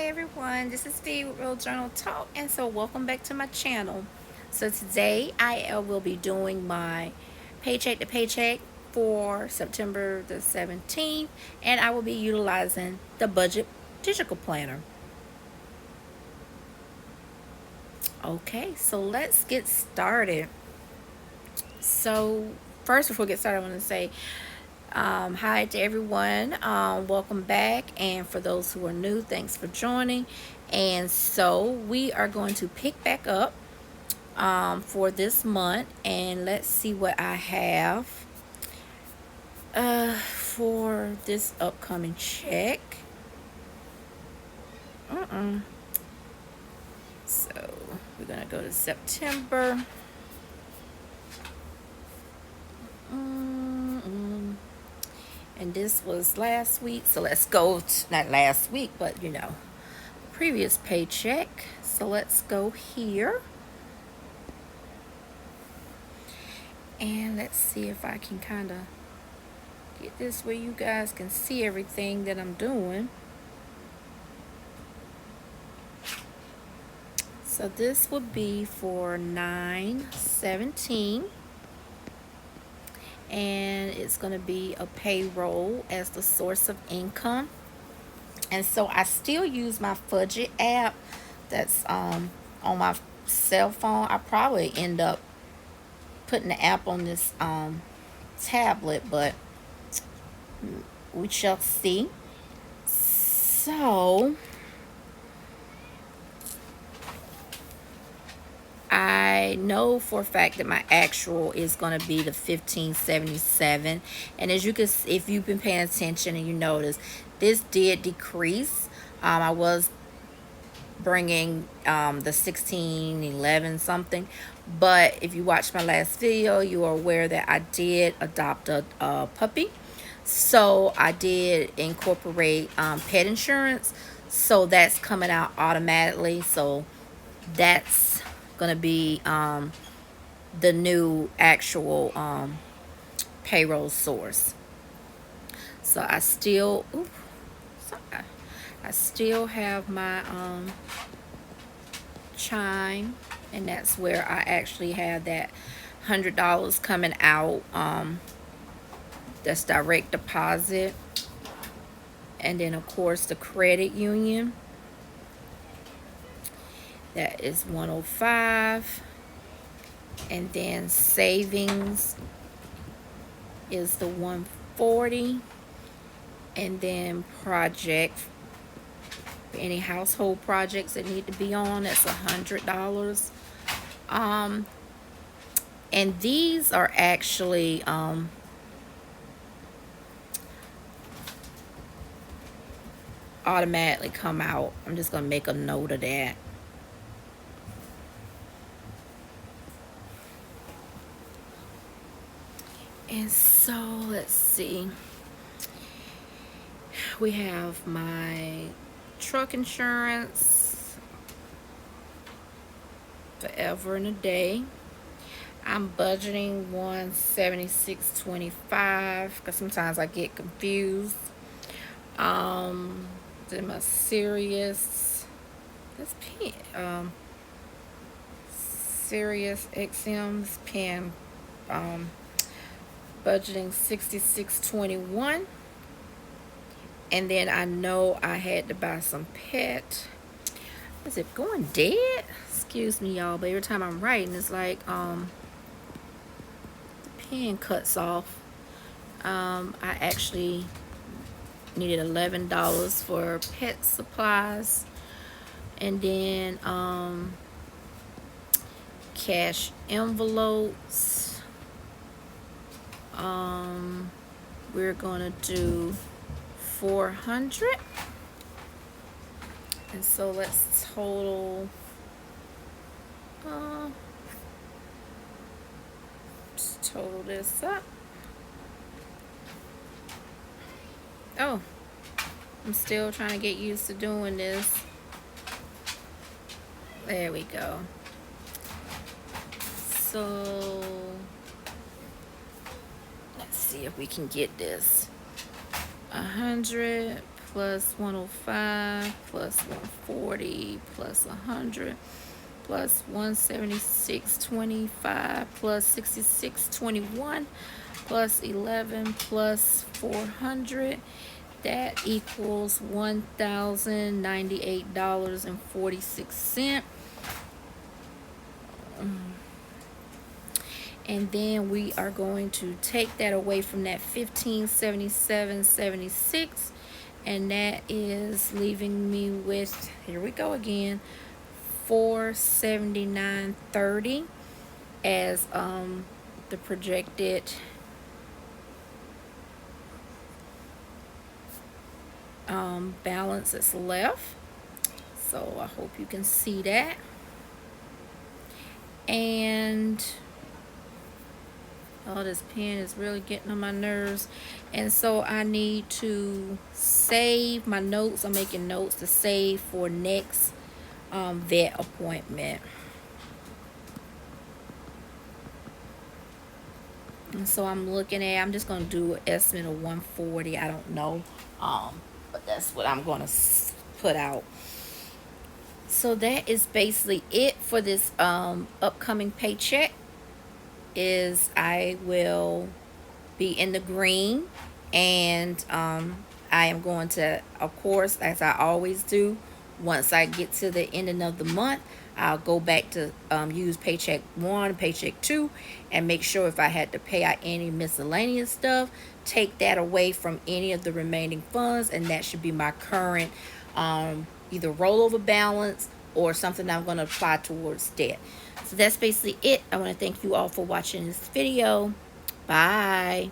Hi everyone, this is Steve with Real Journal Talk, and so welcome back to my channel. So today I will be doing my paycheck to paycheck for September the 17th, and I will be utilizing the budget digital planner. Okay, so let's get started. So first, before we get started, I want to say hi to everyone. Welcome back. And for those who are new, thanks for joining. And so we are going to pick back up for this month. And let's see what I have for this upcoming check. So we're going to go to September. And this was last week, so let's go to, not last week, but previous paycheck. So let's go here and let's see if I can kind of get this where you guys can see everything that I'm doing. So this would be for 9/17, and it's going to be a payroll as the source of income. And so I still use my Fudget app that's on my cell phone. I probably end up putting the app on this tablet, but we shall see. So I know for a fact that my actual is going to be the 1577, and as you can, if you've been paying attention and you notice, this did decrease. I was bringing the 1611 something, but if you watched my last video, you are aware that I did adopt a puppy. So I did incorporate pet insurance, so that's coming out automatically. So that's gonna be the new actual payroll source. So I still have my chime, and that's where I actually have that $100 coming out. That's direct deposit. And then of course the credit union, that is 105. And then savings is the 140. And then project, any household projects that need to be on, that's $100. And these are actually automatically come out. I'm just gonna make a note of that. And so let's see, we have my truck insurance, forever and a day. I'm budgeting 176.25 because sometimes I get confused. Then my Sirius, this pen, Sirius XM's pen, budgeting 66.21. And then I know I had to buy some pet. Is it going dead? Excuse me, y'all, but every time I'm writing, it's like the pen cuts off. I actually needed $11 for pet supplies, and then cash envelopes. We're gonna do 400. And so let's total just total this up. Oh, I'm still trying to get used to doing this. There we go. So let's see if we can get this. 100 plus 105 plus 140 plus 100 plus 176.25 plus 66.21 plus 11 plus 400. That equals $1,098.46. And then we are going to take that away from that 1577.76, and that is leaving me with, here we go again, 479.30 as the projected balance that's left. So I hope you can see that. And oh, this pen is really getting on my nerves. And so I need to save my notes. I'm making notes to save for next vet appointment. And so I'm just going to do an estimate of 140. I don't know. But that's what I'm going to put out. So that is basically it for this upcoming paycheck. Is I will be in the green, and I am going to, of course, as I always do, once I get to the ending of the month, I'll go back to use paycheck 1, paycheck 2, and make sure if I had to pay out any miscellaneous stuff, take that away from any of the remaining funds, and that should be my current either rollover balance or something I'm going to apply towards debt. So that's basically it. I want to thank you all for watching this video. Bye.